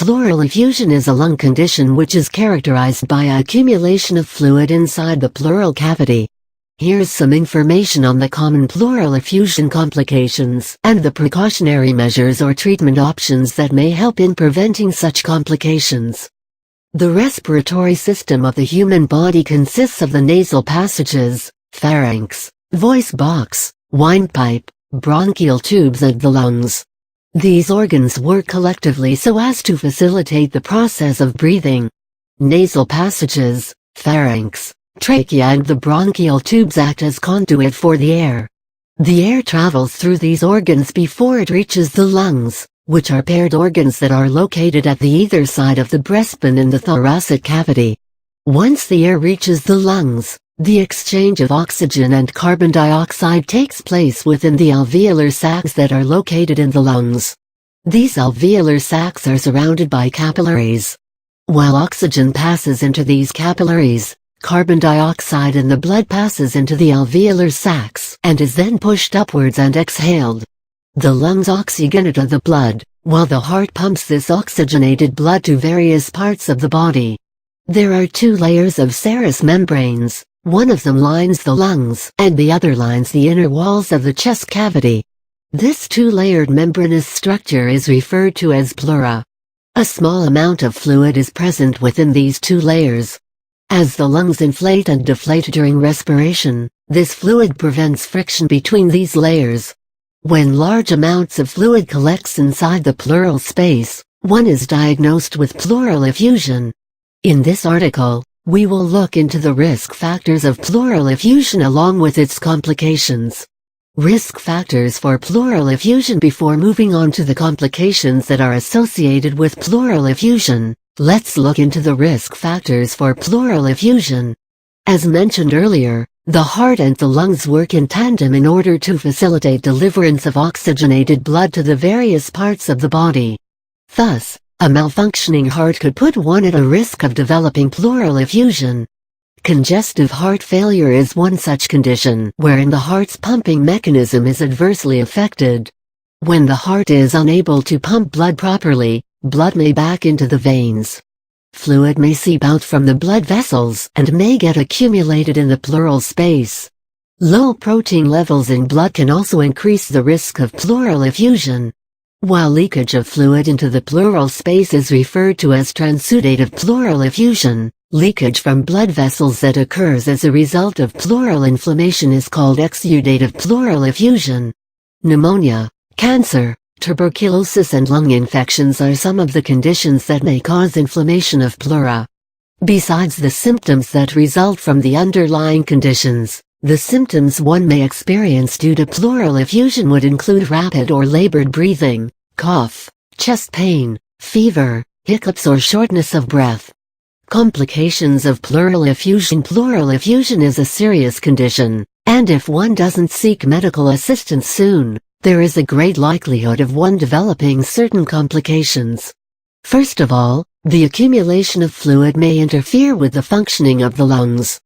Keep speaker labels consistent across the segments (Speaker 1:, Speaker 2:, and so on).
Speaker 1: Pleural effusion is a lung condition which is characterized by accumulation of fluid inside the pleural cavity. Here's some information on the common pleural effusion complications and the precautionary measures or treatment options that may help in preventing such complications. The respiratory system of the human body consists of the nasal passages, pharynx, voice box, windpipe, bronchial tubes and the lungs. These organs work collectively so as to facilitate the process of breathing. Nasal passages, pharynx, trachea and the bronchial tubes act as conduit for the air. The air travels through these organs before it reaches the lungs, which are paired organs that are located at the either side of the breastbone in the thoracic cavity. Once the air reaches the lungs, the exchange of oxygen and carbon dioxide takes place within the alveolar sacs that are located in the lungs. These alveolar sacs are surrounded by capillaries. While oxygen passes into these capillaries, carbon dioxide in the blood passes into the alveolar sacs and is then pushed upwards and exhaled. The lungs oxygenate the blood, while the heart pumps this oxygenated blood to various parts of the body. There are two layers of serous membranes, one of them lines the lungs and the other lines the inner walls of the chest cavity. This two-layered membranous structure is referred to as pleura. A small amount of fluid is present within these two layers. As the lungs inflate and deflate during respiration, this fluid prevents friction between these layers. When large amounts of fluid collects inside the pleural space, one is diagnosed with pleural effusion. In this article, we will look into the risk factors of pleural effusion along with its complications. Risk factors for pleural effusion. Before moving on to the complications that are associated with pleural effusion, let's look into the risk factors for pleural effusion. As mentioned earlier, the heart and the lungs work in tandem in order to facilitate deliverance of oxygenated blood to the various parts of the body. Thus, a malfunctioning heart could put one at a risk of developing pleural effusion. Congestive heart failure is one such condition wherein the heart's pumping mechanism is adversely affected. When the heart is unable to pump blood properly, blood may back into the veins. Fluid may seep out from the blood vessels and may get accumulated in the pleural space. Low protein levels in blood can also increase the risk of pleural effusion. While leakage of fluid into the pleural space is referred to as transudative pleural effusion, leakage from blood vessels that occurs as a result of pleural inflammation is called exudative pleural effusion. Pneumonia, cancer, tuberculosis and lung infections are some of the conditions that may cause inflammation of pleura. Besides the symptoms that result from the underlying conditions, the symptoms one may experience due to pleural effusion would include rapid or labored breathing, cough, chest pain, fever, hiccups or shortness of breath. Complications of pleural effusion. Pleural effusion is a serious condition, and if one doesn't seek medical assistance soon, there is a great likelihood of one developing certain complications. First of all, the accumulation of fluid may interfere with the functioning of the lungs.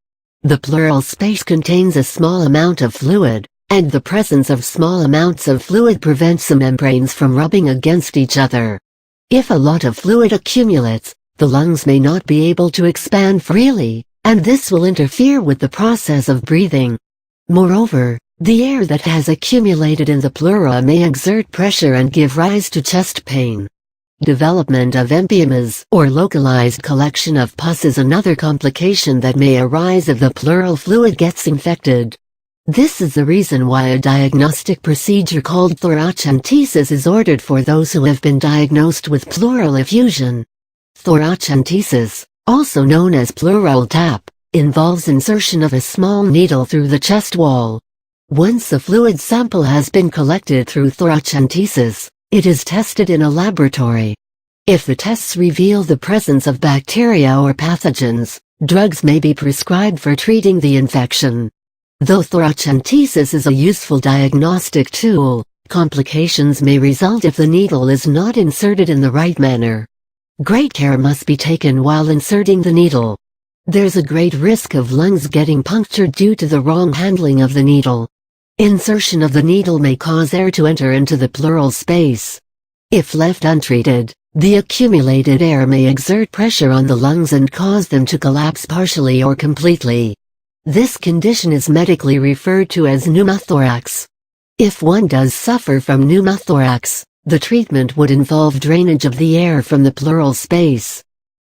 Speaker 1: The pleural space contains a small amount of fluid, and the presence of small amounts of fluid prevents the membranes from rubbing against each other. If a lot of fluid accumulates, the lungs may not be able to expand freely, and this will interfere with the process of breathing. Moreover, the air that has accumulated in the pleura may exert pressure and give rise to chest pain. Development of empyemas, or localized collection of pus, is another complication that may arise if the pleural fluid gets infected. This is the reason why a diagnostic procedure called thoracentesis is ordered for those who have been diagnosed with pleural effusion. Thoracentesis, also known as pleural tap, involves insertion of a small needle through the chest wall. Once a fluid sample has been collected through thoracentesis, it is tested in a laboratory. If the tests reveal the presence of bacteria or pathogens, drugs may be prescribed for treating the infection. Though thoracentesis is a useful diagnostic tool, complications may result if the needle is not inserted in the right manner. Great care must be taken while inserting the needle. There's a great risk of lungs getting punctured due to the wrong handling of the needle. Insertion of the needle may cause air to enter into the pleural space. If left untreated, The accumulated air may exert pressure on the lungs and cause them to collapse partially or completely. This condition is medically referred to as pneumothorax. If one does suffer from pneumothorax, the treatment would involve drainage of the air from the pleural space.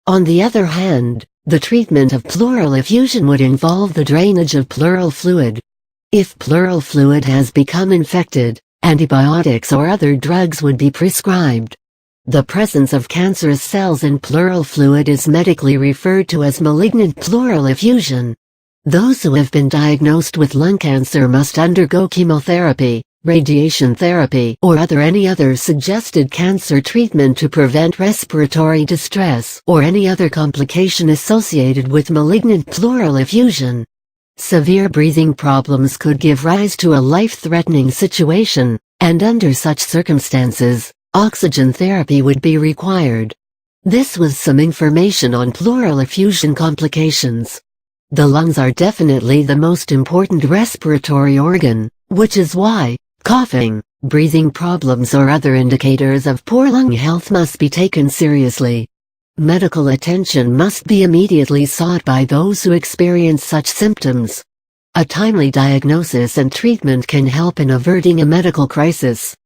Speaker 1: On the other hand, the treatment of pleural effusion would involve the drainage of pleural fluid. If pleural fluid has become infected, antibiotics or other drugs would be prescribed. The presence of cancerous cells in pleural fluid is medically referred to as malignant pleural effusion. Those who have been diagnosed with lung cancer must undergo chemotherapy, radiation therapy, or any other suggested cancer treatment to prevent respiratory distress or any other complication associated with malignant pleural effusion. Severe breathing problems could give rise to a life-threatening situation, and under such circumstances, oxygen therapy would be required. This was some information on pleural effusion complications. The lungs are definitely the most important respiratory organ, which is why coughing, breathing problems or other indicators of poor lung health must be taken seriously. Medical attention must be immediately sought by those who experience such symptoms. A timely diagnosis and treatment can help in averting a medical crisis.